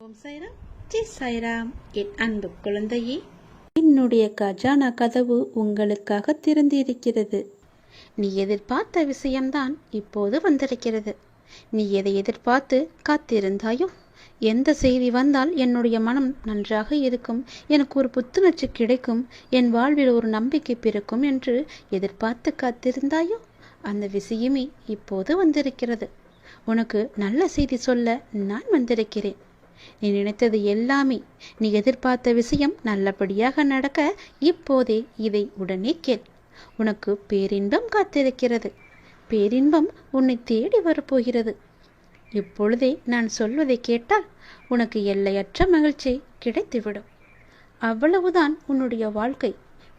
ஓம் சாய்ராம், ஜெய் சாய்ராம். என் அன்பு குழந்தையே, என்னுடைய கஜானா கதவு உங்களுக்காக திறந்திருக்கிறது. நீ எதிர்பார்த்த விஷயம்தான் இப்போது வந்திருக்கிறது. நீ எதை எதிர்பார்த்து காத்திருந்தாயோ, எந்த செய்தி வந்தால் என்னுடைய மனம் நன்றாக இருக்கும், எனக்கு ஒரு புத்துணர்ச்சி கிடைக்கும், என் வாழ்வில் ஒரு நம்பிக்கை பிறக்கும் என்று எதிர்பார்த்து காத்திருந்தாயோ, அந்த விஷயமே இப்போது வந்திருக்கிறது. உனக்கு நல்ல செய்தி சொல்ல நான் வந்திருக்கிறேன். நீ நினைத்தது எல்லாமே, நீ எதிர்பார்த்த விஷயம் நல்லபடியாக நடக்க இப்போதே இதை உடனே கேள். உனக்கு பேரின்பம் காத்திருக்கிறது. பேரின்பம் உன்னை தேடி வரப்போகிறது. இப்பொழுதே நான் சொல்வதை கேட்டால் உனக்கு எல்லையற்ற மகிழ்ச்சி கிடைத்துவிடும். அவ்வளவுதான் உன்னுடைய வாழ்க்கை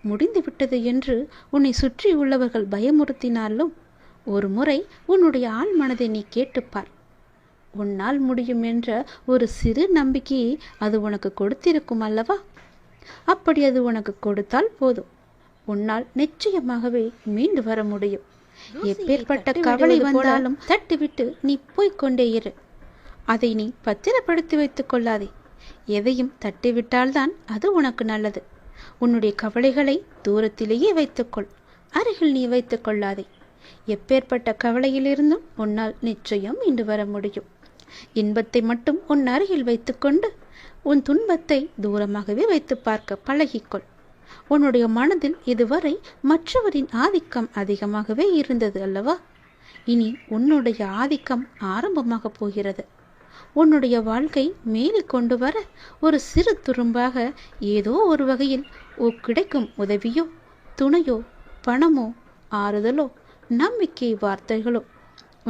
முடிந்துவிட்டது என்று உன்னை சுற்றி உள்ளவர்கள் பயமுறுத்தினாலும் ஒரு முறை உன்னுடைய ஆழ் மனதை நீ கேட்டுப்பார். உன்னால் முடியும் என்ற ஒரு சிறு நம்பிக்கையை அது உனக்கு கொடுத்திருக்கும் அல்லவா? அப்படி அது உனக்கு கொடுத்தால் போதும், உன்னால் நிச்சயமாகவே மீண்டு வர முடியும். எப்பேற்பட்ட கவலை வந்தாலும் தட்டிவிட்டு நீ போய்கொண்டே இரு. அதை நீ பத்திரப்படுத்தி வைத்துக் கொள்ளாதே. எதையும் தட்டிவிட்டால்தான் அது உனக்கு நல்லது. உன்னுடைய கவலைகளை தூரத்திலேயே வைத்துக்கொள், அருகில் நீ வைத்துக் கொள்ளாதே. எப்பேற்பட்ட கவலையிலிருந்தும் உன்னால் நிச்சயம் மீண்டு வர முடியும். இன்பத்தை மட்டும் உன் அருகில் வைத்துக்கொண்டு உன் துன்பத்தை தூரமாகவே வைத்து பார்க்க பழகிக்கொள். உன்னுடைய மனதில் இதுவரை மற்றவரின் ஆதிக்கம் அதிகமாகவே இருந்தது அல்லவா? இனி உன்னுடைய ஆதிக்கம் ஆரம்பமாக போகிறது. உன்னுடைய வாழ்க்கை மேலே கொண்டு வர ஒரு சிறு துரும்பாக ஏதோ ஒரு வகையில் கிடைக்கும் உதவியோ, துணையோ, பணமோ, ஆறுதலோ, நம்பிக்கை வார்த்தைகளோ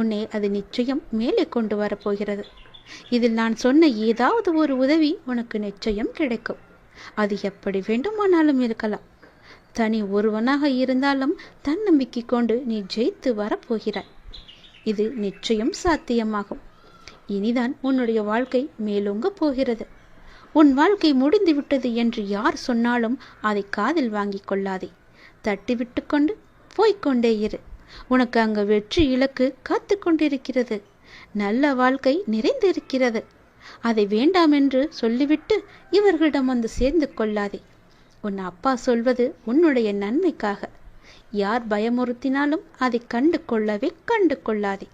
உன்னை அது நிச்சயம் மேலே கொண்டு வரப்போகிறது. இதில் நான் சொன்ன ஏதாவது ஒரு உதவி உனக்கு நிச்சயம் கிடைக்கும். அது எப்படி வேண்டுமானாலும் இருக்கலாம். தனி ஒருவனாக இருந்தாலும் தன்னம்பிக்கை கொண்டு நீ ஜெயித்து வரப்போகிறாய். இது நிச்சயம் சாத்தியமாகும். இனிதான் உன்னுடைய வாழ்க்கை மேலோங்க போகிறது. உன் வாழ்க்கை முடிந்துவிட்டது என்று யார் சொன்னாலும் அதை காதில் வாங்கிக் கொள்ளாதே. தட்டிவிட்டு கொண்டு போய்கொண்டே இரு. உனக்கு அங்கு வெற்றி இலக்கு காத்து கொண்டிருக்கிறது. நல்ல வாழ்க்கை நிறைந்திருக்கிறது. அதை வேண்டாம் என்று சொல்லிவிட்டு இவர்களிடம் வந்து சேர்ந்து கொள்ளாதே. உன் அப்பா சொல்வது உன்னுடைய நன்மைக்காக. யார் பயமுறுத்தினாலும் அதை கண்டு கொள்ளாதே.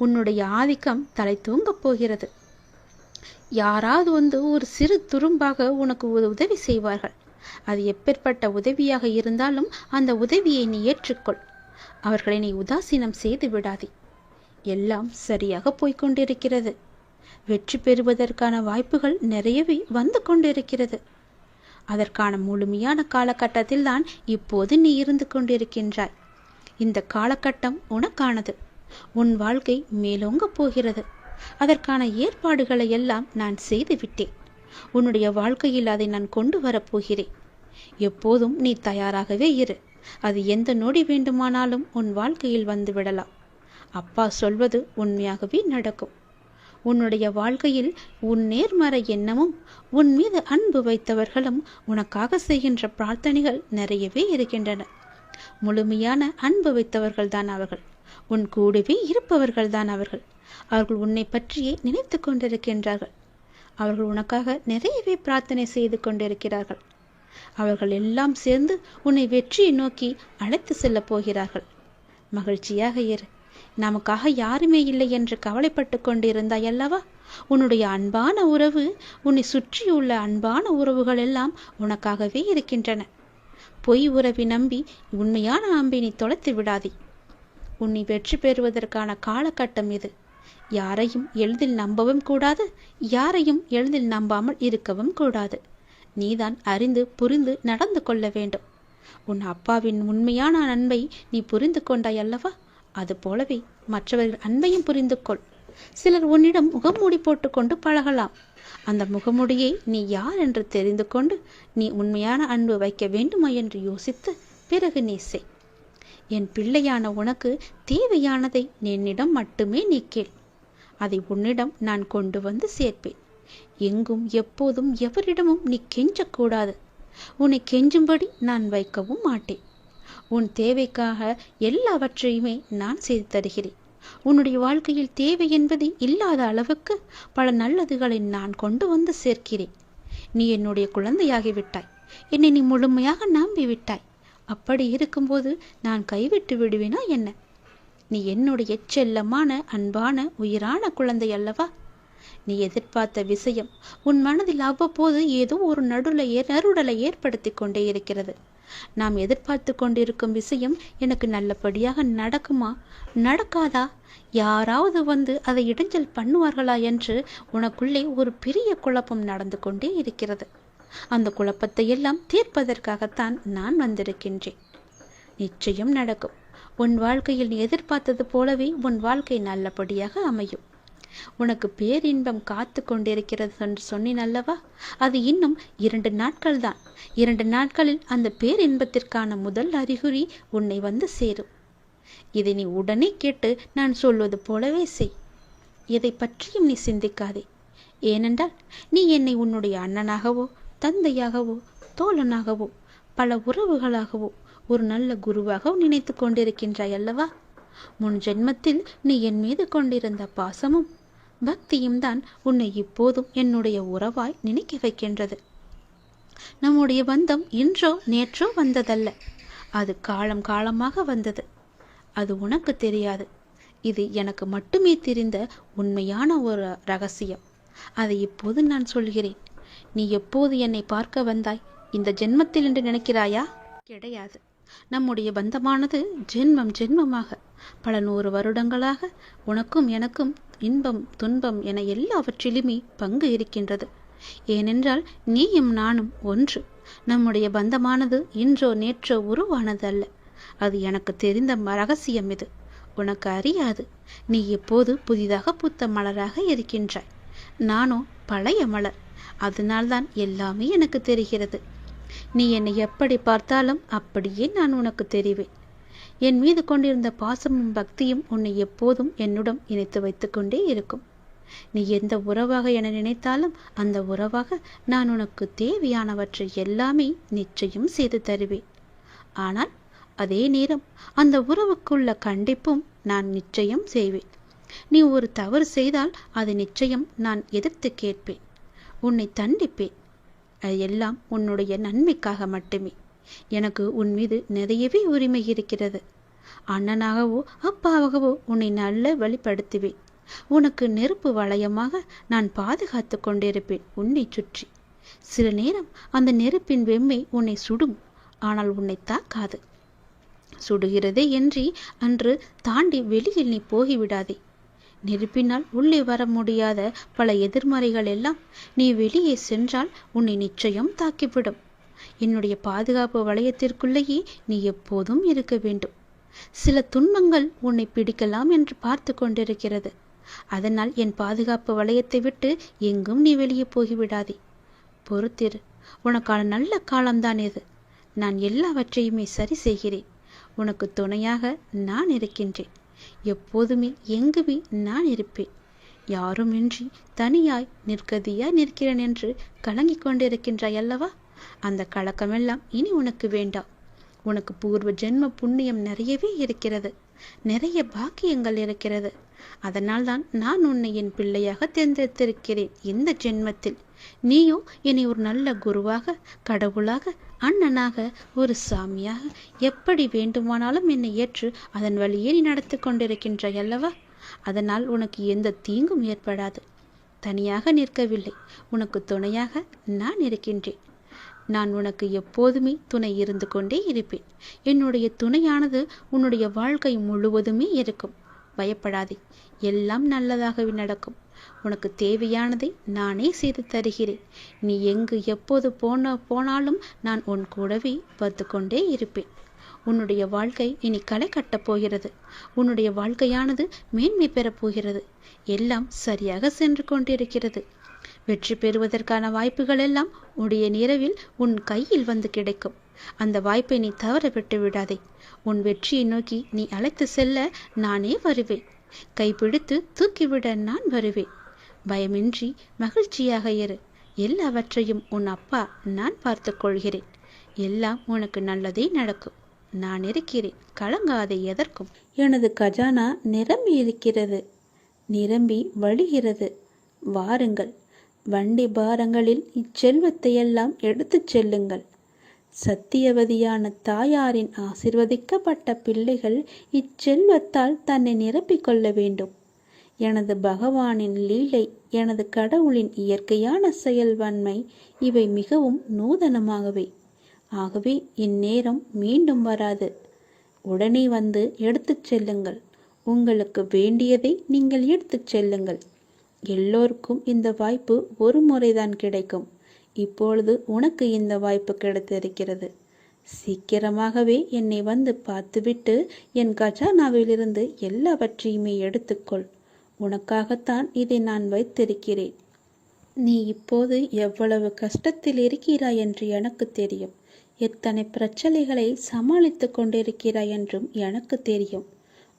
உன்னுடைய ஆதிக்கம் தலை தூங்கப் போகிறது. யாராவது வந்து ஒரு சிறு துரும்பாக உனக்கு ஒரு உதவி செய்வார்கள். அது எப்பேற்பட்ட உதவியாக இருந்தாலும் அந்த உதவியை நீ ஏற்றுக்கொள். அவர்களை நீ உதாசீனம் செய்து விடாதே. எல்லாம் சரியாக போய்கொண்டிருக்கிறது. வெற்றி பெறுவதற்கான வாய்ப்புகள் நிறையவே வந்து கொண்டிருக்கிறது. அதற்கான முழுமையான காலகட்டத்தில் தான் இப்போது நீ இருந்து கொண்டிருக்கின்றாய். இந்த காலகட்டம் உனக்கானது. உன் வாழ்க்கை மேலோங்க போகிறது. அதற்கான ஏற்பாடுகளை எல்லாம் நான் செய்து விட்டேன். உன்னுடைய வாழ்க்கையில் அதை நான் கொண்டு வரப்போகிறேன். எப்போதும் நீ தயாராகவே இரு. அது எந்த நொடி வேண்டுமானாலும் உன் வாழ்க்கையில் வந்து விடலாம். அப்பா சொல்வது உண்மையாகவே நடக்கும். உன்னுடைய வாழ்க்கையில் உன் நேர்மறை எண்ணமும் உன் மீது அன்பு வைத்தவர்களும் உனக்காக செய்கின்ற பிரார்த்தனைகள் நிறையவே இருக்கின்றன. முழுமையான அன்பு வைத்தவர்கள் தான் அவர்கள். உன் கூடவே இருப்பவர்கள் தான் அவர்கள். அவர்கள் உன்னை பற்றியே நினைத்து கொண்டிருக்கின்றார்கள். அவர்கள் உனக்காக நிறையவே பிரார்த்தனை செய்து கொண்டிருக்கிறார்கள். அவர்கள் எல்லாம் சேர்ந்து உன்னை வெற்றியை நோக்கி அழைத்து செல்ல போகிறார்கள். மகிழ்ச்சியாக இரு. நமக்காக யாருமே இல்லை என்று கவலைப்பட்டு கொண்டிருந்தாய் அல்லவா? உன்னுடைய அன்பான உறவு, உன்னை சுற்றியுள்ள அன்பான உறவுகள் எல்லாம் உனக்காகவே இருக்கின்றன. பொய் உறவை நம்பி உண்மையான அம்பை நீ தொலைத்து விடாதே. உன்னை வெற்றி பெறுவதற்கான காலகட்டம் இது. யாரையும் எளிதில் நம்பவும் கூடாது, யாரையும் எளிதில் நம்பாமல் இருக்கவும் கூடாது. நீதான் அறிந்து புரிந்து நடந்து கொள்ள வேண்டும். உன் அப்பாவின் உண்மையான அன்பை நீ புரிந்து கொண்டாய் அல்லவா? அது போலவே மற்றவர்கள் அன்பையும் புரிந்து கொள். சிலர் உன்னிடம் முகமூடி போட்டுக்கொண்டு பழகலாம். அந்த முகமூடியை நீ யார் என்று தெரிந்து கொண்டு நீ உண்மையான அன்பு வைக்க வேண்டுமா என்று யோசித்து பிறகு நீ செய். என் பிள்ளையான உனக்கு தேவையானதை என்னிடம் மட்டுமே நீ கேள். அதை உன்னிடம் நான் கொண்டு வந்து சேர்ப்பேன். எங்கும் எப்போதும் எவரிடமும் நீ கெஞ்சக்கூடாது. உன்னை கெஞ்சும்படி நான் வைக்கவும் மாட்டேன். உன் தேவைக்காக எல்லாவற்றையுமே நான் செய்து தருகிறேன். உன்னுடைய வாழ்க்கையில் தேவை என்பது இல்லாத அளவுக்கு பல நல்லதுகளை நான் கொண்டு வந்து சேர்க்கிறேன். நீ என்னுடைய குழந்தையாகிவிட்டாய். என்னை நீ முழுமையாக நம்பிவிட்டாய். அப்படி இருக்கும்போது நான் கைவிட்டு விடுவேனா என்ன? நீ என்னுடைய செல்லமான அன்பான உயிரான குழந்தை அல்லவா? நீ எதிர்பார்த்த விஷயம் உன் மனதில் அவ்வப்போது ஏதோ ஒரு நறுடலை ஏற்படுத்தி கொண்டே இருக்கிறது. நாம் எதிர்பார்த்து கொண்டிருக்கும் விஷயம் எனக்கு நல்லபடியாக நடக்குமா நடக்காதா, யாராவது வந்து அதை இடைஞ்சல் பண்ணுவார்களா என்று உனக்குள்ளே ஒரு பெரிய குழப்பம் நடந்து கொண்டே இருக்கிறது. அந்த குழப்பத்தை எல்லாம் தீர்ப்பதற்காகத்தான் நான் வந்திருக்கின்றேன். நிச்சயம் நடக்கும். உன் வாழ்க்கையில் நீ எதிர்பார்த்தது போலவே உன் வாழ்க்கை நல்லபடியாக அமையும். உனக்கு பேரின்பம் காத்து கொண்டிருக்கிறது என்று சொன்னேன் அல்லவா? அது இன்னும் 2 நாட்கள் தான். 2 நாட்களில் அந்த பேரின்பத்திற்கான முதல் அறிகுறி உன்னை வந்து சேரும். இதை நீ உடனே கேட்டு நான் சொல்வது போலவே செய். எதை பற்றியும் நீ சிந்திக்காதே. ஏனென்றால் நீ என்னை உன்னுடைய அண்ணனாகவோ தந்தையாகவோ தோழனாகவோ பல உறவுகளாகவோ ஒரு நல்ல குருவாக நினைத்து கொண்டிருக்கின்றாய் அல்லவா? முன் ஜென்மத்தில் நீ என் மீது கொண்டிருந்த பாசமும் பக்தியும் தான் உன்னை இப்போதும் என்னுடைய உறவாய் நினைக்க வைக்கின்றது. நம்முடைய பந்தம் இன்றோ நேற்றோ வந்ததல்ல. அது காலம் காலமாக வந்தது. அது உனக்கு தெரியாது. இது எனக்கு மட்டுமே தெரிந்த உண்மையான ஒரு ரகசியம். அதை இப்போது நான் சொல்கிறேன். நீ எப்போது என்னை பார்க்க வந்தாய்? இந்த ஜென்மத்தில் என்று நினைக்கிறாயா? கிடையாது. நம்முடைய பந்தமானது ஜென்மம் ஜென்மமாக பல 100 வருடங்களாக உனக்கும் எனக்கும் இன்பம் துன்பம் என எல்லாவற்றிலுமே பங்கு இருக்கின்றது. ஏனென்றால் நீயும் நானும் ஒன்று. நம்முடைய பந்தமானது இன்றோ நேற்றோ உருவானது அல்ல. அது எனக்கு தெரிந்த ரகசியம். இது உனக்கு அறியாது. நீ எப்போது புதிதாக பூத்த மலராக இருக்கின்றாய். நானோ பழைய மலர். அதனால்தான் எல்லாமே எனக்கு தெரிகிறது. நீ என்னை எப்படி பார்த்தாலும் அப்படியே நான் உனக்கு தெரிவேன். என் மீது கொண்டிருந்த பாசமும் பக்தியும் உன்னை எப்போதும் என்னுடன் இணைத்து வைத்து கொண்டே இருக்கும். நீ எந்த உறவாக என நினைத்தாலும் அந்த உறவாக நான் உனக்கு தேவையானவற்றை எல்லாமே நிச்சயம் செய்து தருவேன். ஆனால் அதே நேரம் அந்த உறவுக்குள்ள கண்டிப்பும் நான் நிச்சயம் செய்வேன். நீ ஒரு தவறு செய்தால் அது நிச்சயம் நான் எதிர்த்து கேட்பேன். உன்னை தண்டிப்பேன். அது எல்லாம் உன்னுடைய நன்மைக்காக மட்டுமே. எனக்கு உன் மீது நிறையவே உரிமை இருக்கிறது. அண்ணனாகவோ அப்பாவாகவோ உன்னை நல்ல வழிபடுத்துவேன். உனக்கு நெருப்பு வளையமாக நான் பாதுகாத்து கொண்டிருப்பேன் உன்னை சுற்றி. சில நேரம் அந்த நெருப்பின் வெம்மை உன்னை சுடும், ஆனால் உன்னை தாக்காது. சுடுகிறதே என்று அன்று தாண்டி வெளியில் நீ போகிவிடாதே. நெருப்பினால் உள்ளே வர முடியாத பல எதிர்மறைகள் எல்லாம் நீ வெளியே சென்றால் உன்னை நிச்சயம் தாக்கிவிடும். என்னுடைய பாதுகாப்பு வளையத்திற்குள்ளேயே நீ எப்போதும் இருக்க வேண்டும். சில துன்பங்கள் உன்னை பிடிக்கலாம் என்று பார்த்து கொண்டிருக்கிறது. அதனால் என் பாதுகாப்பு வளையத்தை விட்டு எங்கும் நீ வெளியே போகிவிடாதே. பொறுத்திரு. உனக்கான நல்ல காலம்தான் இது. நான் எல்லாவற்றையுமே சரி செய்கிறேன். உனக்கு துணையாக நான் இருக்கின்றேன். எப்போதுமே எங்குமே நான் இருப்பேன். யாருமின்றி தனியாய் நிற்கதியாய் நிற்கிறேன் என்று கலங்கிக் கொண்டிருக்கின்றாய் அல்லவா? அந்த கலக்கமெல்லாம் இனி உனக்கு வேண்டாம். உனக்கு பூர்வ ஜென்ம புண்ணியம் நிறையவே இருக்கிறது. நிறைய பாக்கியங்கள் இருக்கிறது. அதனால்தான் நான் உன்னை என் பிள்ளையாக தேர்ந்தெடுத்திருக்கிறேன் இந்த ஜென்மத்தில். நீயோ என்னை ஒரு நல்ல குருவாக, கடவுளாக, அண்ணனாக, ஒரு சாமியாக எப்படி வேண்டுமானாலும் என்னை ஏற்று அதன் வழியே நீ நடத்தி கொண்டிருக்கின்றாய் அல்லவா? அதனால் உனக்கு எந்த தீங்கும் ஏற்படாது. தனியாக நிற்கவில்லை, உனக்கு துணையாக நான் இருக்கின்றேன். நான் உனக்கு எப்போதுமே துணை இருந்து கொண்டே இருப்பேன். என்னுடைய துணையானது உன்னுடைய வாழ்க்கை முழுவதுமே இருக்கும். பயப்படாதே, எல்லாம் நல்லதாகவே நடக்கும். உனக்கு தேவையானதை நானே செய்து தருகிறேன். நீ எங்கு எப்போது போனாலும் நான் உன் கூடவே வந்து கொண்டே இருப்பேன். உன்னுடைய வாழ்க்கை இனி களை கட்டப் போகிறது. உன்னுடைய வாழ்க்கையானது மேன்மை பெறப் போகிறது. எல்லாம் சரியாக சென்று கொண்டிருக்கிறது. வெற்றி பெறுவதற்கான வாய்ப்புகள் எல்லாம் உடைய நிறவில் உன் கையில் வந்து கிடைக்கும். அந்த வாய்ப்பை நீ தவற விட்டு விடாதே. உன் வெற்றியை நோக்கி நீ அழைத்து செல்ல நானே வருவேன். கைப்பிடித்து தூக்கிவிட நான் வருவேன். பயமின்றி மகிழ்ச்சியாக இரு. எல்லாவற்றையும் உன் அப்பா நான் பார்த்து கொள்கிறேன். எல்லாம் உனக்கு நல்லதே நடக்கும். நான் இருக்கிறேன், கலங்காதே எதற்கும். எனது கஜானா நிரம்பி இருக்கிறது, நிரம்பி வழிகிறது. வாருங்கள், வண்டி பாரங்களில் இச்செல்வத்தையெல்லாம் எடுத்துச் செல்லுங்கள். சத்தியவதியான தாயாரின் ஆசிர்வதிக்கப்பட்ட பிள்ளைகள் இச்செல்வத்தால் தன்னை நிரப்பிக் கொள்ள வேண்டும். எனது பகவானின் லீலை, எனது கடவுளின் இயற்கையான செயல்வன்மை இவை மிகவும் நூதனமாகவே. ஆகவே இந்நேரம் மீண்டும் வராது. உடனே வந்து எடுத்துச் செல்லுங்கள். உங்களுக்கு வேண்டியதை நீங்கள் எடுத்துச் செல்லுங்கள். எல்லோருக்கும் இந்த வாய்ப்பு ஒரு முறைதான் கிடைக்கும். இப்பொழுது உனக்கு இந்த வாய்ப்பு கிடைத்திருக்கிறது. சீக்கிரமாகவே என்னை வந்து பார்த்துவிட்டு என் கஜானாவிலிருந்து எல்லாவற்றையுமே எடுத்துக்கொள். உனக்காகத்தான் இதை நான் வைத்திருக்கிறேன். நீ இப்போது எவ்வளவு கஷ்டத்தில் இருக்கிறாய் என்று எனக்கு தெரியும். எத்தனை பிரச்சனைகளை சமாளித்து கொண்டிருக்கிறாய் என்றும் எனக்கு தெரியும்.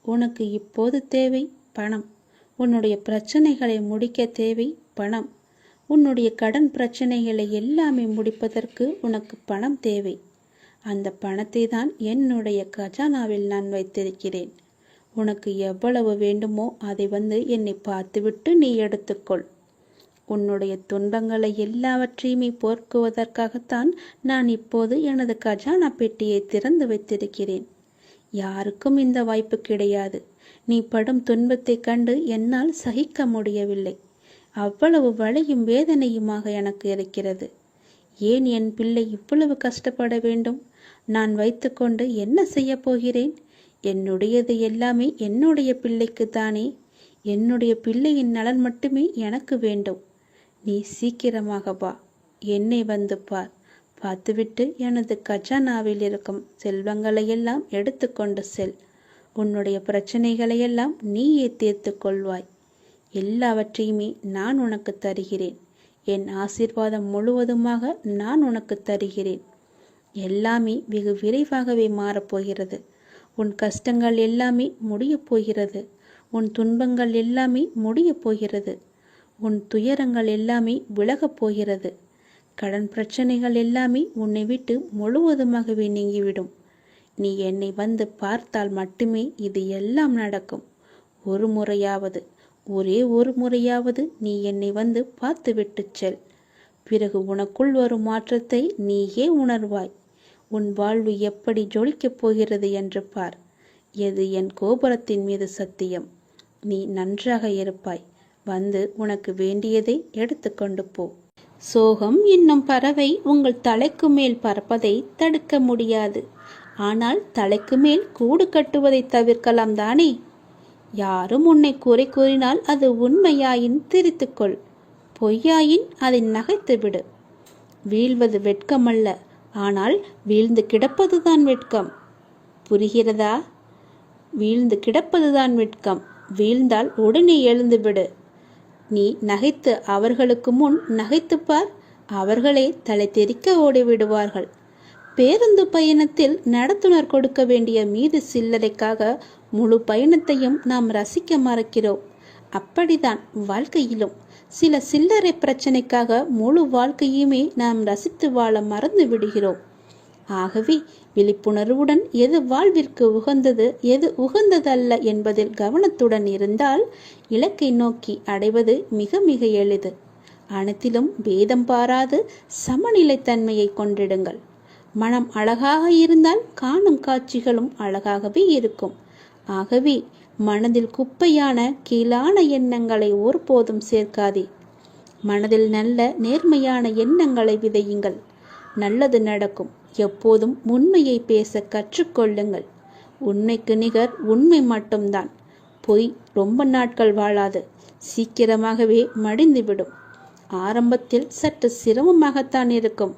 உனக்கு இப்போது தேவை பணம். உன்னுடைய பிரச்சனைகளை முடிக்க தேவை பணம். உன்னுடைய கடன் பிரச்சனைகளை எல்லாமே முடிப்பதற்கு உனக்கு பணம் தேவை. அந்த பணத்தை தான் என்னுடைய கஜானாவில் நான் வைத்திருக்கிறேன். உனக்கு எவ்வளவு வேண்டுமோ அதை வந்து என்னை பார்த்துவிட்டு நீ எடுத்துக்கொள். உன்னுடைய துன்பங்களை எல்லாவற்றையுமே போக்குவதற்காகத்தான் நான் இப்போது எனது கஜானா பெட்டியை திறந்து வைத்திருக்கிறேன். யாருக்கும் இந்த வாய்ப்பு கிடையாது. நீ படும் துன்பத்தை கண்டு என்னால் சகிக்க முடியவில்லை. அவ்வளவு வலியும் வேதனையுமாக எனக்கு இருக்கிறது. ஏன் என் பிள்ளை இவ்வளவு கஷ்டப்பட வேண்டும்? நான் வைத்துக்கொண்டு என்ன செய்ய போகிறேன்? என்னுடையது எல்லாமே என்னுடைய பிள்ளைக்கு தானே. என்னுடைய பிள்ளையின் நலன் மட்டுமே எனக்கு வேண்டும். நீ சீக்கிரமாக வா, என்னை வந்து பார். பார்த்துவிட்டு எனது கஜானாவில் இருக்கும் செல்வங்களையெல்லாம் எடுத்துக்கொண்டு செல். உன்னுடைய பிரச்சனைகளையெல்லாம் நீயே தீர்த்து கொள்வாய். எல்லாவற்றையுமே நான் உனக்கு தருகிறேன். என் ஆசீர்வாதம் முழுவதுமாக நான் உனக்கு தருகிறேன். எல்லாமே வெகு விரைவாகவே மாறப்போகிறது. உன் கஷ்டங்கள் எல்லாமே முடியப் போகிறது. உன் துன்பங்கள் எல்லாமே முடியப் போகிறது. உன் துயரங்கள் எல்லாமே விலகப் போகிறது. கடன் பிரச்சனைகள் எல்லாமே உன்னை விட்டு முழுவதுமாகவே நீங்கிவிடும். நீ என்னை வந்து பார்த்தால் மட்டுமே இது எல்லாம் நடக்கும். ஒரு முறையாவது, ஒரே ஒரு முறையாவது நீ என்னை வந்து பார்த்துவிட்டு செல். பிறகு உனக்குள் வரும் மாற்றத்தை நீயே உணர்வாய். உன் வாழ்வு எப்படி ஜொலிக்கப் போகிறது என்று பார். எது என் கோபுரத்தின் மீது சத்தியம். நீ நன்றாக இருப்பாய். வந்து உனக்கு வேண்டியதை எடுத்துக்கொண்டு போ. சோகம் என்னும் பறவை உங்கள் தலைக்கு மேல் பறப்பதை தடுக்க முடியாது. ஆனால் தலைக்கு மேல் கூடு கட்டுவதை தவிர்க்கலாம் தானே? யாரும் உன்னை குறை கூறினால் அது உண்மையாயின் திரித்துக்கொள். பொய்யாயின் அதை நகைத்து விடு. வீழ்வது வெட்கமல்ல, ஆனால் வீழ்ந்து கிடப்பதுதான் வெட்கம். புரிகிறதா? வீழ்ந்து கிடப்பதுதான் வெட்கம். வீழ்ந்தால் உடனே எழுந்துவிடு. நீ நகைத்து அவர்களுக்கு முன் நகைத்துப்பார். அவர்களே தலை தெறிக்க ஓடிவிடுவார்கள். பேருந்து பயணத்தில் நடத்துனர் கொடுக்க வேண்டிய மீது சில்லறைக்காக முழு பயணத்தையும் நாம் ரசிக்க மறக்கிறோம். அப்படிதான் வாழ்க்கையிலும் சில சில்லறை பிரச்சனைக்காக முழு வாழ்க்கையுமே நாம் ரசித்து வாழ மறந்து விடுகிறோம். ஆகவே விழிப்புணர்வுடன் எது வாழ்விற்கு உகந்தது, எது உகந்ததல்ல என்பதில் கவனத்துடன் இருந்தால் இலக்கை நோக்கி அடைவது மிக மிக எளிது. அனைத்திலும் பேதம் பாராது சமநிலைத்தன்மையை கொண்டிடுங்கள். மனம் அழகாக இருந்தால் காணும் காட்சிகளும் அழகாகவே இருக்கும். ஆகவே மனதில் குப்பையான கீழான எண்ணங்களை ஒருபோதும் சேர்க்காதே. மனதில் நல்ல நேர்மையான எண்ணங்களை விதையுங்கள். நல்லது நடக்கும். எப்போதும் உண்மையை பேச கற்றுக்கொள்ளுங்கள். உண்மைக்கு நிகர் உண்மை மட்டும்தான். பொய் ரொம்ப நாட்கள் வாழாது, சீக்கிரமாகவே மடிந்துவிடும். ஆரம்பத்தில் சற்று சிரமமாகத்தான் இருக்கும்.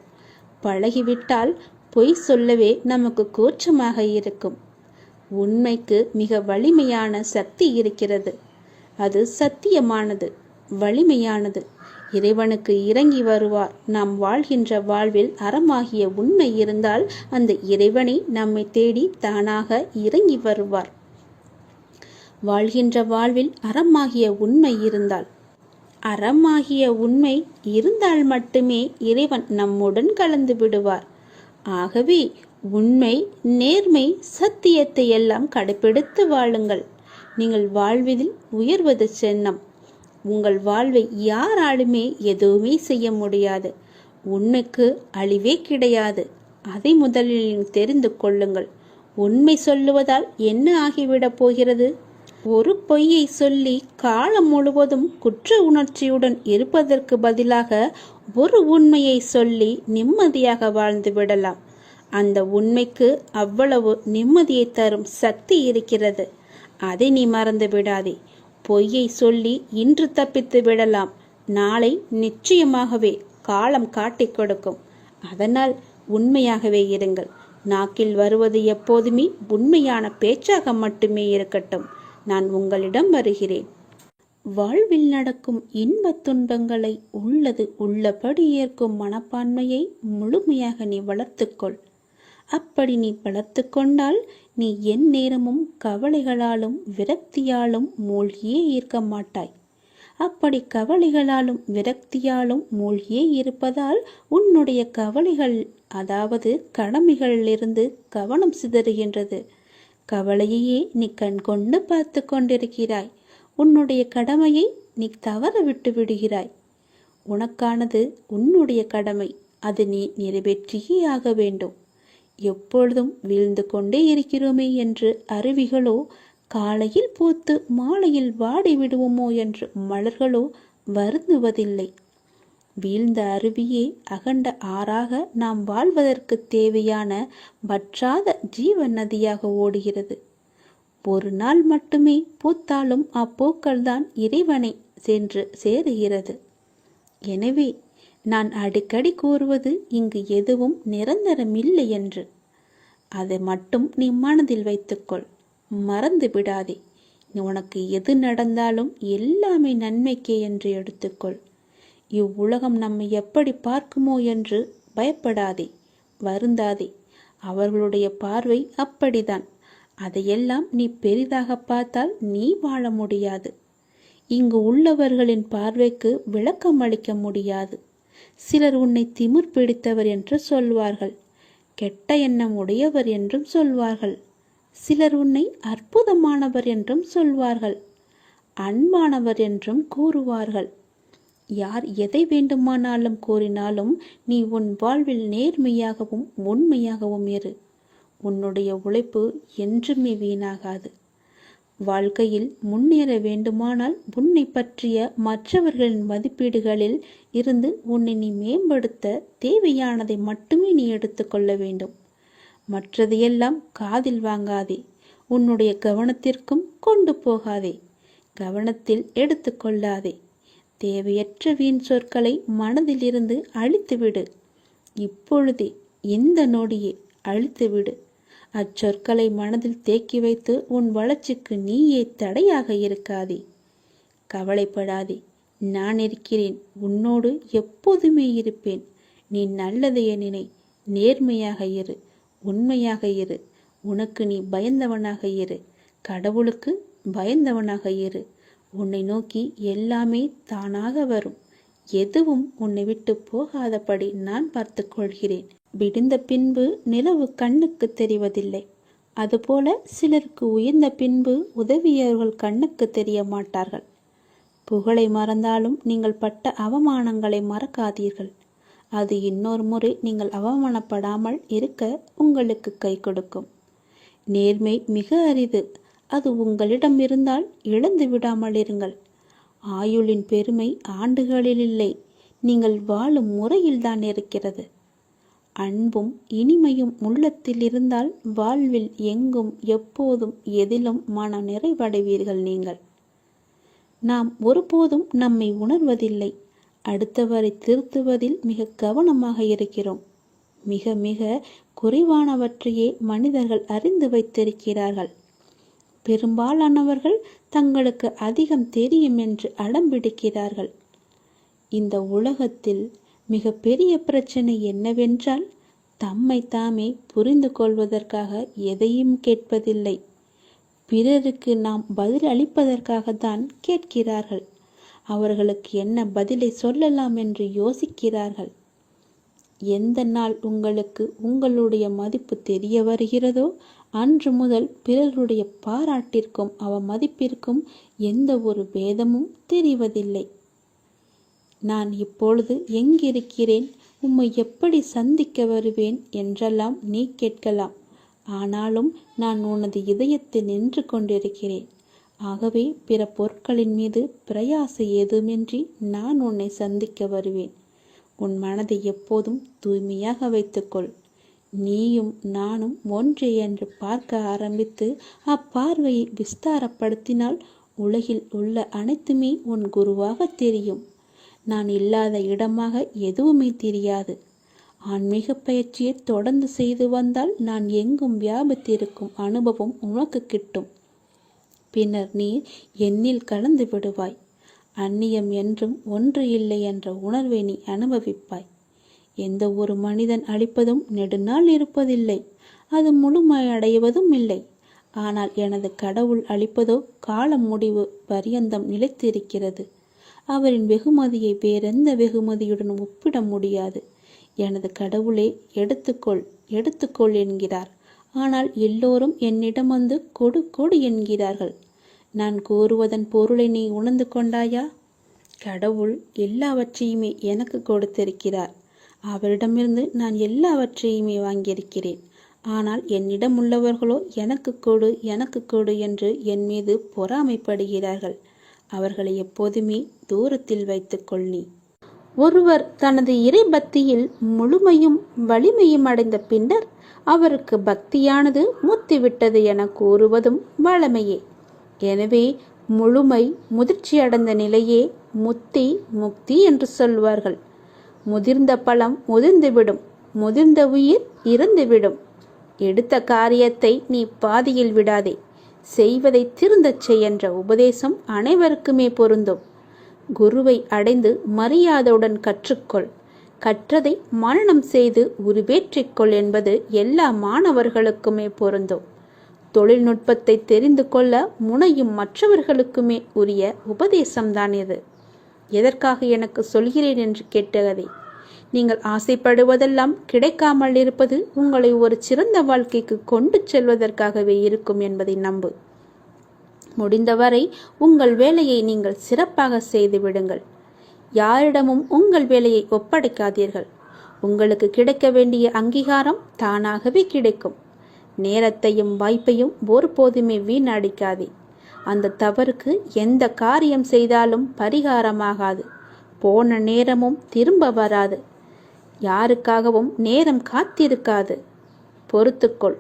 பழகிவிட்டால் பொய் சொல்லவே நமக்கு கூச்சமாக இருக்கும். உண்மைக்கு மிக வலிமையான சக்தி இருக்கிறது. அது சத்தியமானது, வலிமையானது. இறைவனுக்கு இறங்கி வருவார். நாம் வாழ்கின்ற வாழ்வில் அறமாகிய உண்மை இருந்தால் அந்த இறைவனை நம்மை தேடி தானாக இறங்கி வருவார். வாழ்கின்ற வாழ்வில் அறமாகிய உண்மை இருந்தால், அறமாகிய உண்மை இருந்தால் மட்டுமே இறைவன் நம்முடன் கலந்து விடுவார். ஆகவே உண்மை, நேர்மை, சத்தியத்தை எல்லாம் கடைபிடித்து வாழுங்கள். நீங்கள் வாழ்வதில் உயர்வது சின்னம். உங்கள் வாழ்வை யாராலுமே எதுவுமே செய்ய முடியாது. உண்மைக்கு அழிவே கிடையாது. அதை முதலில் தெரிந்து கொள்ளுங்கள். உண்மை சொல்லுவதால் என்ன ஆகிவிடப் போகிறது? ஒரு பொய்யை சொல்லி காலம் முழுவதும் குற்ற உணர்ச்சியுடன் இருப்பதற்கு பதிலாக ஒரு உண்மையை சொல்லி நிம்மதியாக வாழ்ந்து விடலாம். அந்த உண்மைக்கு அவ்வளவு நிம்மதியை தரும் சக்தி இருக்கிறது. அதை நீ மறந்து விடாதே. பொய்யை சொல்லி இன்று தப்பித்து விடலாம், நாளை நிச்சயமாகவே காலம் காட்டிக் கொடுக்கும். அதனால் உண்மையாகவே இருங்கள். நாக்கில் வருவது எப்போதுமே உண்மையான பேச்சாக மட்டுமே இருக்கட்டும். நான் உங்களிடம் வருகிறேன். வாழ்வில் நடக்கும் இன்பத் துன்பங்களை உள்ளது உள்ளபடி ஏற்கும் மனப்பான்மையை முழுமையாக நீ வளர்த்துக்கொள். அப்படி நீ வளர்த்து கொண்டால் நீ என் நேரமும் கவலைகளாலும் விரக்தியாலும் மூழ்கியே இருக்க மாட்டாய். அப்படி கவலைகளாலும் விரக்தியாலும் மூழ்கியே இருப்பதால் உன்னுடைய கவலைகள், அதாவது கடமைகளிலிருந்து கவனம் சிதறுகின்றது. கவலையையே நீ கண் கொண்டு பார்த்து கொண்டிருக்கிறாய். உன்னுடைய கடமையை நீ தவற விட்டு விடுகிறாய். உனக்கானது உன்னுடைய கடமை, அது நீ நிறைவேற்றியே ஆக வேண்டும். எப்பொழுதும் வீழ்ந்து கொண்டே இருக்கிறோமே என்று அருவிகளோ, காலையில் பூத்து மாலையில் வாடி விடுவோமோ என்று மலர்களோ வருந்துவதில்லை. வீழ்ந்த அருவியே அகண்ட ஆறாக நாம் வாழ்வதற்கு தேவையான வற்றாத ஜீவ நதியாக ஓடுகிறது. ஒரு நாள் மட்டுமே பூத்தாலும் அப்பூக்கள்தான் இறைவனை சென்று சேருகிறது. எனவே நான் அடிக்கடி கூறுவது இங்கு எதுவும் நிரந்தரமில்லை என்று. அதை மட்டும் நீ மனதில் வைத்துக்கொள், மறந்து விடாதே. உனக்கு எது நடந்தாலும் எல்லாமே நன்மைக்கே என்று எடுத்துக்கொள். இவ்வுலகம் நம்மை எப்படி பார்க்குமோ என்று பயப்படாதே, வருந்தாதே. அவர்களுடைய பார்வை அப்படிதான். அதையெல்லாம் நீ பெரிதாக பார்த்தால் நீ வாழ முடியாது. இங்கு உள்ளவர்களின் பார்வைக்கு விளக்கம் அளிக்க முடியாது. சிலர் உன்னை திமிர் பிடித்தவர் என்று சொல்வார்கள், கெட்ட எண்ணம் உடையவர் என்றும் சொல்வார்கள். சிலர் உன்னை அற்புதமானவர் என்றும் சொல்வார்கள், அன்பானவர் என்றும் கூறுவார்கள். யார் எதை வேண்டுமானாலும் கூறினாலும் நீ உன் வாழ்வில் நேர்மையாகவும் உண்மையாகவும் இரு. உன்னுடைய உழைப்பு என்றுமே வீணாகாது. வாழ்க்கையில் முன்னேற வேண்டுமானால் உன்னை பற்றிய மற்றவர்களின் மதிப்பீடுகளில் இருந்து உன்னை நீ மேம்படுத்த தேவையானதை மட்டுமே நீ எடுத்துக்கொள்ள வேண்டும். மற்றதையெல்லாம் காதில் வாங்காதே. உன்னுடைய கவனத்திற்கும் கொண்டு போகாதே. கவனத்தில் எடுத்துக்கொள்ளாதே. தேவையற்ற வீண் சொற்களை மனதிலிருந்து அழித்துவிடு. இப்பொழுதே, இந்த நொடியே அழித்துவிடு. அச்சொற்களை மனதில் தேக்கி வைத்து உன் வளர்ச்சிக்கு நீயே தடையாக இருக்காதே. கவலைப்படாதே, நான் இருக்கிறேன். உன்னோடு எப்போதுமே இருப்பேன். நீ நல்லதையே நினை, நேர்மையாக இரு, உண்மையாக இரு. உனக்கு நீ பயந்தவனாக இரு, கடவுளுக்கு பயந்தவனாக இரு. உன்னை நோக்கி எல்லாமே தானாக வரும். எதுவும் உன்னை விட்டு போகாதபடி நான் பார்த்து கொள்கிறேன். விடிந்த பின்பு நிலவு கண்ணுக்கு தெரிவதில்லை. அதுபோல சிலருக்கு உயர்ந்த பின்பு உதவியவர்கள் கண்ணுக்கு தெரிய மாட்டார்கள். புகழை மறந்தாலும் நீங்கள் பட்ட அவமானங்களை மறக்காதீர்கள். அது இன்னொரு முறை நீங்கள் அவமானப்படாமல் இருக்க உங்களுக்கு கை கொடுக்கும். நேர்மை மிக அரிது. அது உங்களிடம் இருந்தால் இழந்து விடாமல் இருங்கள். ஆயுளின் பெருமை ஆண்டுகளில் இல்லை, நீங்கள் வாழும் முறையில்தான் இருக்கிறது. அன்பும் இனிமையும் உள்ளத்தில் இருந்தால் வாழ்வில் எங்கும் எப்போதும் எதிலும் மன நிறைவடைவீர்கள். நீங்கள் நாம் ஒருபோதும் நம்மை உணர்வதில்லை. அடுத்தவரை திருத்துவதில் மிக கவனமாக இருக்கிறோம். மிக மிக குறைவானவற்றையே மனிதர்கள் அறிந்து வைத்திருக்கிறார்கள். பெரும்பாலானவர்கள் தங்களுக்கு அதிகம் தெரியும் என்று அடம்பிடிக்கிறார்கள். இந்த உலகத்தில் மிக பெரிய பிரச்சனை என்னவென்றால், தம்மை தாமே புரிந்து கொள்வதற்காக எதையும் கேட்பதில்லை. பிறருக்கு நாம் பதில் அளிப்பதற்காகத்தான் கேட்கிறார்கள். அவர்களுக்கு என்ன பதிலை சொல்லலாம் என்று யோசிக்கிறார்கள். எந்த நாள் உங்களுக்கு உங்களுடைய மதிப்பு தெரிய வருகிறதோ அன்று முதல் பிறருடைய பாராட்டிற்கும் மதிப்பிற்கும் எந்த ஒரு பேதமும் தெரிவதில்லை. நான் இப்பொழுது எங்கிருக்கிறேன், உம்மை எப்படி சந்திக்க வருவேன் என்றெல்லாம் நீ கேட்கலாம். ஆனாலும் நான் உனது இதயத்தில் நின்று கொண்டிருக்கிறேன். ஆகவே பிற பொருட்களின் மீது பிரயாசை ஏதுமின்றி நான் உன்னை சந்திக்க வருவேன். உன் மனதை எப்போதும் தூய்மையாக வைத்துக்கொள். நீயும் நானும் ஒன்றே என்று பார்க்க ஆரம்பித்து அப்பார்வையை விஸ்தாரப்படுத்தினால் உலகில் உள்ள அனைத்துமே உன் குருவாக தெரியும். நான் இல்லாத இடமாக எதுவுமே தெரியாது. ஆன்மீக பயிற்சியை தொடர்ந்து செய்து வந்தால் நான் எங்கும் வியாபித்திருக்கும் அனுபவம் உனக்கு கிட்டும். பின்னர் நீ என்னில் கலந்து விடுவாய். அந்நியம் என்றும் ஒன்று இல்லை என்ற உணர்வை நீ அனுபவிப்பாய். எந்த ஒரு மனிதன் அழிப்பதும் நெடுநாள் இருப்பதில்லை, அது முழுமையடைவதும் இல்லை. ஆனால் எனது கடவுள் அளிப்பதோ காலம் முடிவு பரியந்தம் நிலைத்திருக்கிறது. அவரின் வெகுமதியை வேறெந்த வெகுமதியுடன் ஒப்பிட முடியாது. எனது கடவுளே எடுத்துக்கொள் எடுத்துக்கொள் என்கிறார். ஆனால் எல்லோரும் என்னிடம் வந்து கொடு கொடு என்கிறார்கள். நான் கூறுவதன் பொருளை நீ உணர்ந்து கொண்டாயா? கடவுள் எல்லாவற்றையுமே எனக்கு கொடுத்திருக்கிறார். அவரிடமிருந்து நான் எல்லாவற்றையுமே வாங்கியிருக்கிறேன். ஆனால் என்னிடம் உள்ளவர்களோ எனக்கு கொடு எனக்கு கொடு என்று என் மீது பொறாமைப்படுகிறார்கள். அவர்களை எப்போதுமே தூரத்தில் வைத்துக்கொள். நீ ஒருவர் தனது இறை பக்தியில் முழுமையும் வலிமையும் அடைந்த பின்னர் அவருக்கு பக்தியானது முத்திவிட்டது என கூறுவதும் வழமையே. எனவே முழுமை முதிர்ச்சியடைந்த நிலையே முக்தி என்று சொல்வார்கள். முதிர்ந்த பழம் முதிர்ந்துவிடும், முதிர்ந்த உயிர் இறந்துவிடும். எடுத்த காரியத்தை நீ பாதியில் விடாதே. செய்வதை திருந்தச் செய் என்ற உபதேசம் அனைவருக்குமே பொருந்தும். குருவை அடைந்து மரியாதையுடன் கற்றுக்கொள். கற்றதை மனனம் செய்து உருவேற்றிக்கொள் என்பது எல்லா மாணவர்களுக்குமே பொருந்தும். தொழில்நுட்பத்தை தெரிந்து கொள்ள முனையும் மற்றவர்களுக்குமே உரிய உபதேசம்தான் இது. எதற்காக எனக்கு சொல்கிறேன் என்று கேட்டதை நீங்கள் ஆசைப்படுவதெல்லாம் கிடைக்காமல் இருப்பது உங்களை ஒரு சிறந்த வாழ்க்கைக்கு கொண்டு செல்வதற்காகவே இருக்கும் என்பதை நம்பு. முடிந்தவரை உங்கள் வேலையை நீங்கள் சிறப்பாக செய்து விடுங்கள். யாரிடமும் உங்கள் வேலையை ஒப்படைக்காதீர்கள். உங்களுக்கு கிடைக்க வேண்டிய அங்கீகாரம் தானாகவே கிடைக்கும். நேரத்தையும் வாய்ப்பையும் ஒருபோதுமே வீணடிக்காதே. அந்த தவறுக்கு எந்த காரியம் செய்தாலும் பரிகாரமாகாது. போன நேரமும் திரும்ப வராது. யாருக்காகவும் நேரம் காத்திருக்காது. பொறுத்துக்கொள்.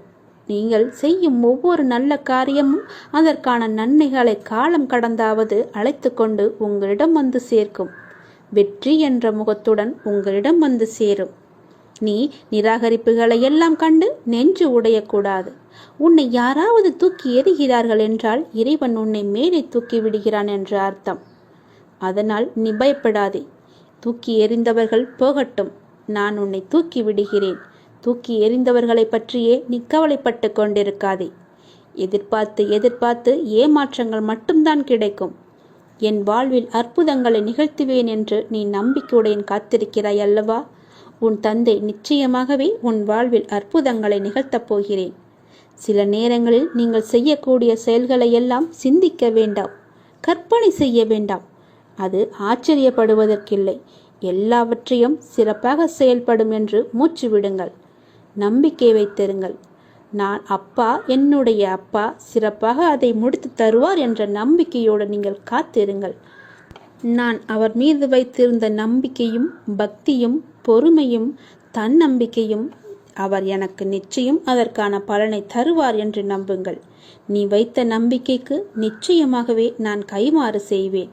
நீங்கள் செய்யும் ஒவ்வொரு நல்ல காரியமும் அதற்கான நன்மைகளை காலம் கடந்தாவது அழைத்து கொண்டு உங்களிடம் வந்து சேர்க்கும். வெற்றி என்ற முகத்துடன் உங்களிடம் வந்து சேரும். நீ நிராகரிப்புகளை எல்லாம் கண்டு நெஞ்சு உடையக்கூடாது. உன்னை யாராவது தூக்கி எறிகிறார்கள் என்றால் இறைவன் உன்னை மேலே தூக்கி விடுகிறான் என்று அர்த்தம். அதனால் நீ பயப்படாதே. தூக்கி எறிந்தவர்கள் போகட்டும், நான் உன்னை தூக்கி விடுகிறேன். தூக்கி எறிந்தவர்களை பற்றியே நீ கவலைப்பட்டு கொண்டிருக்காதே. எதிர்பார்த்து ஏமாற்றங்கள் மட்டும்தான் கிடைக்கும். என் வாழ்வில் அற்புதங்களை நிகழ்த்துவேன் என்று நீ நம்பிக்கையுடன் காத்திருக்கிறாய் அல்லவா? உன் தந்தை நிச்சயமாகவே உன் வாழ்வில் அற்புதங்களை நிகழ்த்தப் போகிறேன். சில நேரங்களில் நீங்கள் செய்யக்கூடிய செயல்களை எல்லாம் சிந்திக்க வேண்டாம், கற்பனை செய்ய வேண்டாம். அது ஆச்சரியப்படுவதற்கில்லை. எல்லாவற்றையும் சிறப்பாக செயல்படும் என்று மூச்சு விடுங்கள். நம்பிக்கை வைத்திருங்கள். நான் அப்பா, என்னுடைய அப்பா சிறப்பாக அதை முடித்து தருவார் என்ற நம்பிக்கையோடு நீங்கள் காத்திருங்கள். நான் அவர் மீது வைத்திருந்த நம்பிக்கையும் பக்தியும் பொறுமையும் தன்னம்பிக்கையும் அவர் எனக்கு நிச்சயம் அதற்கான பலனை தருவார் என்று நம்புங்கள். நீ வைத்த நம்பிக்கைக்கு நிச்சயமாகவே நான் கைமாறு செய்வேன்.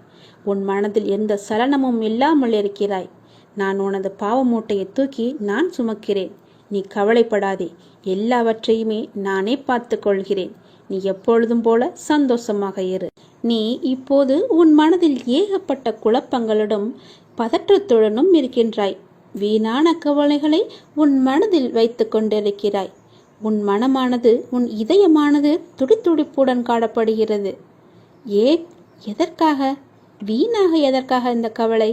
உன் மனதில் எந்த சலனமும் இல்லாமல் இருக்கிறாய். நான் உனது பாவ மூட்டையை தூக்கி நான் சுமக்கிறேன். நீ கவலைப்படாதே. எல்லாவற்றையுமே நானே பார்த்து கொள்கிறேன். நீ எப்பொழுதும் போல சந்தோஷமாக இரு. நீ இப்போது உன் மனதில் ஏகப்பட்ட குழப்பங்களுடன் பதற்றத்துடனும் இருக்கின்றாய். வீணான கவலைகளை உன் மனதில் வைத்து கொண்டிருக்கிறாய். உன் மனமானது, உன் இதயமானது துடித்துடிப்புடன் காணப்படுகிறது. எதற்காக? வீணாக எதற்காக இந்த கவலை?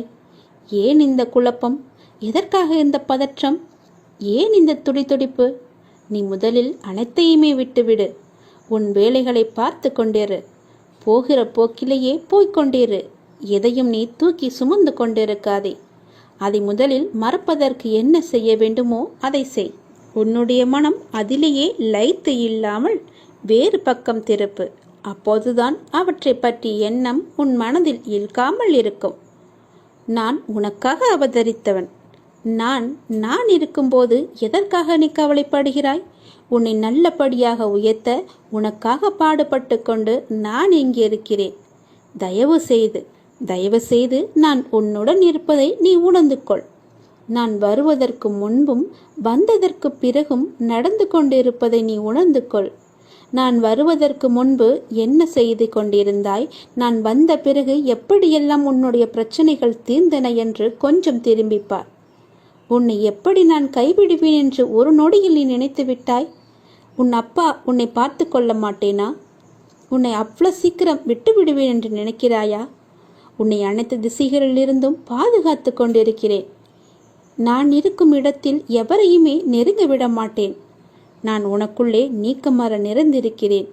ஏன் இந்த குழப்பம்? எதற்காக இந்த பதற்றம்? ஏன் இந்த துடிதுடிப்பு? நீ முதலில் அனைத்தையுமே விட்டுவிடு. உன் வேலைகளை பார்த்து கொண்டிரு. போகிற போக்கிலேயே போய்கொண்டிரு. எதையும் நீ தூக்கி சுமந்து கொண்டிருக்காதே. அதை முதலில் மறப்பதற்கு என்ன செய்ய வேண்டுமோ அதை செய். உன்னுடைய மனம் அதிலேயே லயித்து இல்லாமல் வேறு பக்கம் திருப்பு. அப்போதுதான் அவற்றை பற்றி எண்ணம் உன் மனதில் இழுக்காமல் இருக்கும். நான் உனக்காக அவதரித்தவன். நான் இருக்கும்போது எதற்காக நீ கவலைப்படுகிறாய்? உன்னை நல்லபடியாக உயர்த்த உனக்காக பாடுபட்டு கொண்டு நான் இங்கே இருக்கிறேன். தயவு செய்து நான் உன்னுடன் இருப்பதை நீ உணர்ந்து கொள். நான் வருவதற்கு முன்பும் வந்ததற்கு பிறகும் நடந்து கொண்டிருப்பதை நீ உணர்ந்து கொள். நான் வருவதற்கு முன்பு என்ன செய்து கொண்டிருந்தாய், நான் வந்த பிறகு எப்படியெல்லாம் உன்னுடைய பிரச்சனைகள் தீர்ந்தன என்று கொஞ்சம் திரும்பிப்பார். உன்னை எப்படி நான் கைவிடுவேன் என்று ஒரு நொடியில் நீ நினைத்து விட்டாய்? உன் அப்பா உன்னை பார்த்து கொள்ள மாட்டேனா? உன்னை அவ்வளவு சீக்கிரம் விட்டு விடுவேன் என்று நினைக்கிறாயா? உன்னை அனைத்து திசைகளிலிருந்தும் பாதுகாத்து கொண்டிருக்கிறேன். நான் இருக்கும் இடத்தில் எவரையுமே நெருங்க விட மாட்டேன். நான் உனக்குள்ளே நீக்கமர நிறைந்திருக்கிறேன்.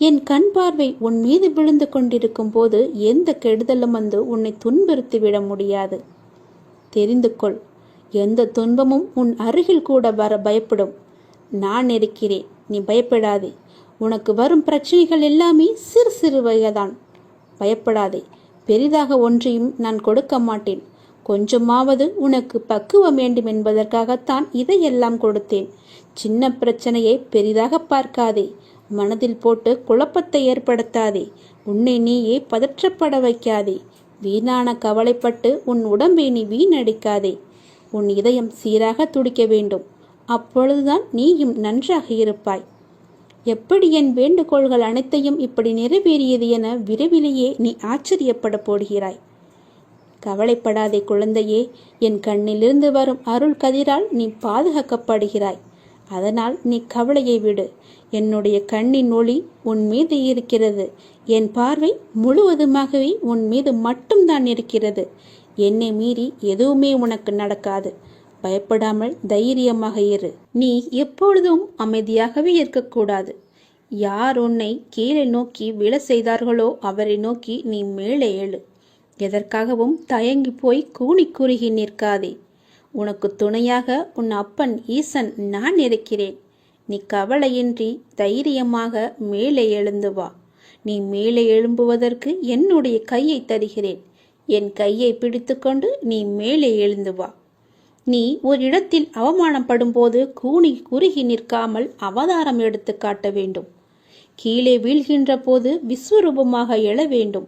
என் கண் பார்வை உன் மீது விழுந்து கொண்டிருக்கும் போது எந்த கெடுதலும் வந்து உன்னை துன்புறுத்தி விட முடியாது. தெரிந்து கொள், எந்த துன்பமும் உன் அருகில் கூட வர பயப்படும். நான் இருக்கிறேன், நீ பயப்படாதே. உனக்கு வரும் பிரச்சனைகள் எல்லாமே சிறு சிறு வகைதான். பயப்படாதே. பெரிதாக ஒன்றையும் நான் கொடுக்க மாட்டேன். கொஞ்சமாவது உனக்கு பக்குவம் வேண்டும் என்பதற்காகத்தான் இதையெல்லாம் கொடுத்தேன். சின்ன பிரச்சனையை பெரிதாக பார்க்காதே. மனதில் போட்டு குழப்பத்தை ஏற்படுத்தாதே. உன்னை நீயே பதற்றப்பட வைக்காதே. வீணான கவலைப்பட்டு உன் உடம்பை நீ வீணடிக்காதே. உன் இதயம் சீராக துடிக்க வேண்டும். அப்பொழுதுதான் நீயும் நன்றாக இருப்பாய். எப்படி என் வேண்டுகோள்கள் அனைத்தையும் இப்படி நிறைவேறியது என விரைவிலேயே நீ ஆச்சரியப்பட போடுகிறாய். கவலைப்படாதே குழந்தையே. என் கண்ணிலிருந்து வரும் அருள் கதிரால் நீ பாதுகாக்கப்படுகிறாய். அதனால் நீ கவலையை விடு. என்னுடைய கண்ணின் ஒளி உன் மீது இருக்கிறது. என் பார்வை முழுவதுமாகவே உன் மீது மட்டும்தான் இருக்கிறது. என்னை மீறி எதுவுமே உனக்கு நடக்காது. பயப்படாமல் தைரியமாக இரு. நீ எப்பொழுதும் அமைதியாகவே இருக்கக்கூடாது. யார் உன்னை கீழே நோக்கி விழ செய்தார்களோ அவரை நோக்கி நீ மேலே எழு. எதற்காகவும் தயங்கி போய் கூனி குறுகி நிற்காதே. உனக்கு துணையாக உன் அப்பன் ஈசன் நான் இருக்கிறேன். நீ கவலையின்றி தைரியமாக மேலே எழுந்து வா. நீ மேலே எழும்புவதற்கு என்னுடைய கையை தருகிறேன். என் கையை பிடித்துக்கொண்டு நீ மேலே எழுந்து வா. நீ ஒரு இடத்தில் அவமானப்படும் போது கூனி குறுகி நிற்காமல் அவதாரம் எடுத்து காட்ட வேண்டும். கீழே வீழ்கின்ற போது விஸ்வரூபமாக எழ வேண்டும்.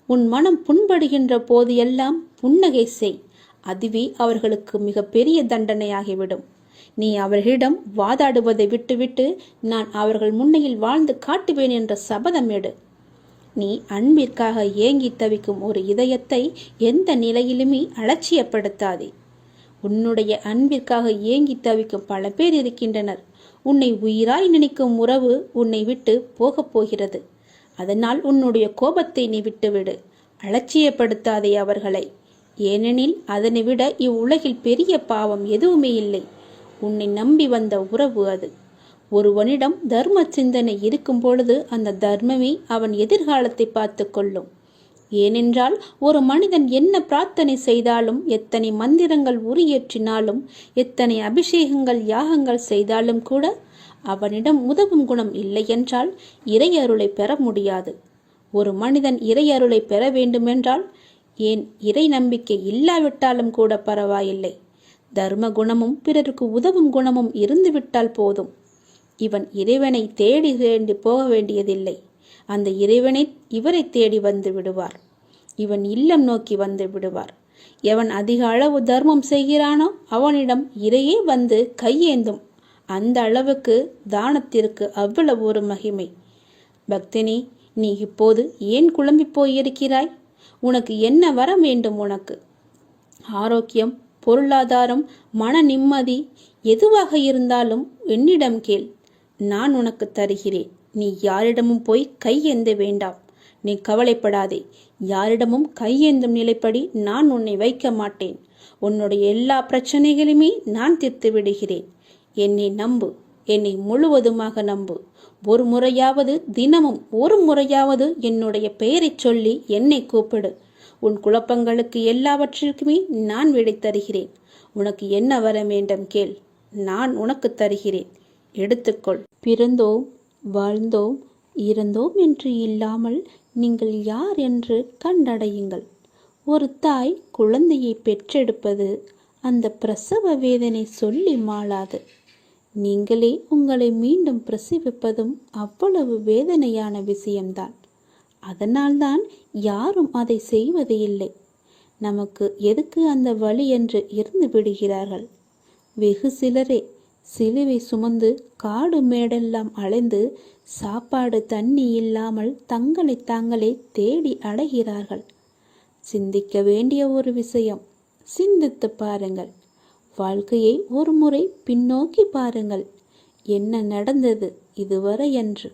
உன் மனம் புண்படுகின்ற போது எல்லாம் புன்னகை செய். அதுவே அவர்களுக்கு மிக பெரிய தண்டனையாகிவிடும். நீ அவர்களிடம் வாதாடுவதை விட்டுவிட்டு நான் அவர்கள் முன்னையில் வாழ்ந்து காட்டுவேன் என்ற சபதம் எடு. நீ அன்பிற்காக ஏங்கி தவிக்கும் ஒரு இதயத்தை எந்த நிலையிலுமே அலட்சியப்படுத்தாதே. உன்னுடைய அன்பிற்காக ஏங்கி தவிக்கும் பல பேர் இருக்கின்றனர். உன்னை உயிராய் நினைக்கும் உறவு உன்னை விட்டு போகப் போகிறது. அதனால் உன்னுடைய கோபத்தை நீ விட்டுவிடு. அலட்சியப்படுத்தாதே அவர்களை. ஏனெனில் அதனை விட இவ்வுலகில் பெரிய பாவம் எதுவுமே இல்லை. உன்னை நம்பி வந்த உறவு அது. ஒருவனிடம் தர்ம சிந்தனை இருக்கும் பொழுது அந்த தர்மமே அவன் எதிர்காலத்தை பார்த்து கொள்ளும். ஏனென்றால் ஒரு மனிதன் என்ன பிரார்த்தனை செய்தாலும், எத்தனை மந்திரங்கள் உரியேற்றினாலும், எத்தனை அபிஷேகங்கள் யாகங்கள் செய்தாலும் கூட அவனிடம் உதவும் குணம் இல்லை என்றால் இறையருளை பெற முடியாது. ஒரு மனிதன் இறையருளை பெற வேண்டுமென்றால், ஏன் இறை நம்பிக்கை இல்லாவிட்டாலும் கூட பரவாயில்லை, தர்ம குணமும் பிறருக்கு உதவும் குணமும் இருந்துவிட்டால் போதும். இவன் இறைவனை தேடி போக வேண்டியதில்லை. அந்த இறைவனை இவரை தேடி வந்து விடுவார். இவன் இல்லம் நோக்கி வந்து விடுவார். எவன் அதிக அளவு தர்மம் செய்கிறானோ அவனிடம் இறையே வந்து கையேந்தும். அந்த அளவுக்கு தானத்திற்கு அவ்வளவு ஒரு மகிமை. பக்தினி, நீ இப்போது ஏன் குழம்பி போயிருக்கிறாய்? உனக்கு என்ன வர வேண்டும்? உனக்கு ஆரோக்கியம், பொருளாதாரம், மன நிம்மதி எதுவாக இருந்தாலும் என்னிடம் கேள். நான் உனக்கு தருகிறேன். நீ யாரிடமும் போய் கையேந்த வேண்டாம். நீ கவலைப்படாதே. யாரிடமும் கையேந்தும் நிலைப்படி நான் உன்னை வைக்க மாட்டேன். உன்னுடைய எல்லா பிரச்சனைகளுமே நான் தீர்த்து விடுகிறேன். என்னை நம்பு, என்னை முழுவதுமாக நம்பு. ஒரு முறையாவது, தினமும் ஒரு முறையாவது என்னுடைய பெயரைச் சொல்லி என்னை கூப்பிடு. உன் குழப்பங்களுக்கு எல்லாவற்றிற்குமே நான் விடை தருகிறேன். உனக்கு என்ன வர வேண்டும் கேள், நான் உனக்கு தருகிறேன். எடுத்துக்கொள். பிறந்தோம், வாழ்ந்தோம், இறந்தோம் என்று இல்லாமல் நீங்கள் யார் என்று கண்டடையுங்கள். ஒரு தாய் குழந்தையை பெற்றெடுப்பது அந்த பிரசவ வேதனை சொல்லி மாளாது. நீங்களே உங்களை மீண்டும் பிரசவிப்பதும் அவ்வளவு வேதனையான விஷயம்தான். அதனால்தான் யாரும் அதை செய்வது இல்லை. நமக்கு எதுக்கு அந்த வலி என்று இருந்து விடுகிறார்கள். வெகு சிலரே சிலுவை சுமந்து காடு மேடெல்லாம் அலைந்து சாப்பாடு தண்ணி இல்லாமல் தங்களை தாங்களே தேடி அடைகிறார்கள். சிந்திக்க வேண்டிய ஒரு விஷயம். சிந்தித்து பாருங்கள். வாழ்க்கையை ஒரு முறை பின்னோக்கி பாருங்கள். என்ன நடந்தது இதுவரை என்று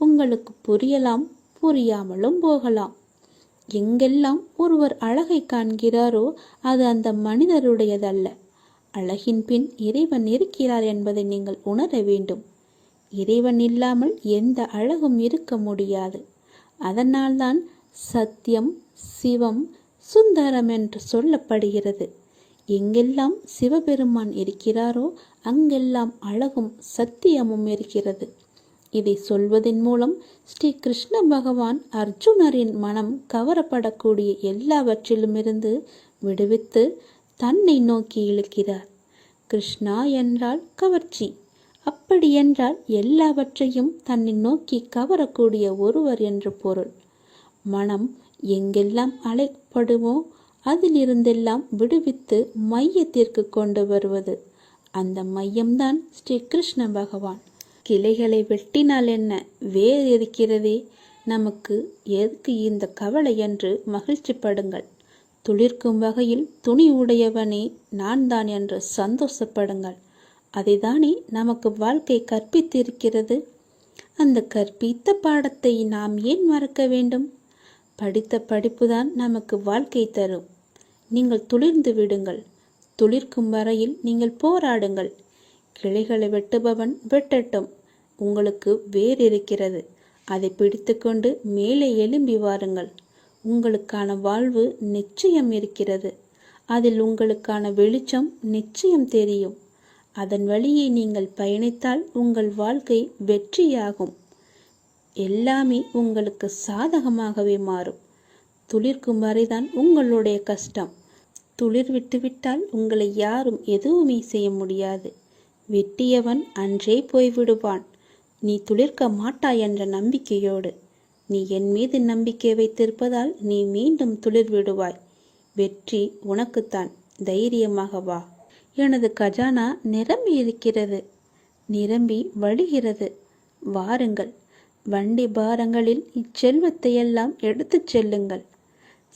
உங்களுக்கு புரியலாம், புரியாமலும் போகலாம். எங்கெல்லாம் ஒருவர் அழகை காண்கிறாரோ அது அந்த மனிதருடையதல்ல. அழகின் பின் இறைவன் இருக்கிறார் என்பதை நீங்கள் உணர வேண்டும். இறைவன் இல்லாமல் எந்த அழகும் இருக்க முடியாது. அதனால்தான் சத்தியம், சிவம், சுந்தரம் என்று சொல்லப்படுகிறது. எங்கெல்லாம் சிவபெருமான் இருக்கிறாரோ அங்கெல்லாம் அழகும் சத்தியமும் இருக்கிறது. இதை சொல்வதன் மூலம் ஸ்ரீ கிருஷ்ண பகவான் அர்ஜுனரின் மனம் கவரப்படக்கூடிய எல்லாவற்றிலுமிருந்து விடுவித்து தன்னை நோக்கி இழுக்கிறார். கிருஷ்ணா என்றால் கவர்ச்சி. அப்படி என்றால் எல்லாவற்றையும் தன்னை நோக்கி கவரக்கூடிய ஒருவர் என்று பொருள். மனம் எங்கெல்லாம் அலைப்படுமோ அதிலிருந்தெல்லாம் விடுவித்து மையத்திற்கு கொண்டு வருவது. அந்த மையம்தான் ஸ்ரீ கிருஷ்ண பகவான். கிளைகளை வெட்டினால் என்ன, வேர் இருக்கிறதே, நமக்கு எதுக்கு இந்த கவலை என்று மகிழ்ச்சி படுங்கள். துளிர்க்கும் வகையில் துணி உடையவனே நான் தான் என்று சந்தோஷப்படுங்கள். அதைதானே நமக்கு வாழ்க்கை கற்பித்திருக்கிறது. அந்த கற்பித்த பாடத்தை நாம் ஏன் மறக்க வேண்டும்? படித்த படிப்புதான் நமக்கு வாழ்க்கை தரும். நீங்கள் துளிர்ந்து விடுங்கள். துளிர்க்கும் வரையில் நீங்கள் போராடுங்கள். கிளைகளை வெட்டுபவன் வெட்டட்டும். உங்களுக்கு வேர் இருக்கிறது. அதை பிடித்து கொண்டு மேலே எழும்பி வாருங்கள். உங்களுக்கான வாழ்வு நிச்சயம் இருக்கிறது. அதில் உங்களுக்கான வெளிச்சம் நிச்சயம் தெரியும். அதன் வழியே நீங்கள் பயணித்தால் உங்கள் வாழ்க்கை வெற்றியாகும். எல்லாமே உங்களுக்கு சாதகமாகவே மாறும். துளிர்க்கும் வரைதான் உங்களுடைய கஷ்டம். துளிர் விட்டுவிட்டால் உங்களை யாரும் எதுவுமே செய்ய முடியாது. வெட்டியவன் அன்றே போய்விடுவான். நீ துளிர்க்க மாட்டாய் என்ற நம்பிக்கையோடு. நீ என் மீது நம்பிக்கை வைத்திருப்பதால் நீ மீண்டும் துளிர் விடுவாய். வெற்றி உனக்குத்தான். தைரியமாக வா. எனது கஜானா நிரம்பி இருக்கிறது, நிரம்பி வழிகிறது. வாருங்கள். வண்டி பாரங்களில் இச்செல்வத்தையெல்லாம் எடுத்துச் செல்லுங்கள்.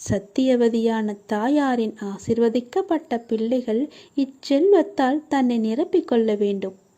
சத்தியவதியான தாயாரின் ஆசிர்வதிக்கப்பட்ட பிள்ளைகள் இச்செல்வத்தால் தன்னை நிரப்பிக் கொள்ள வேண்டும்.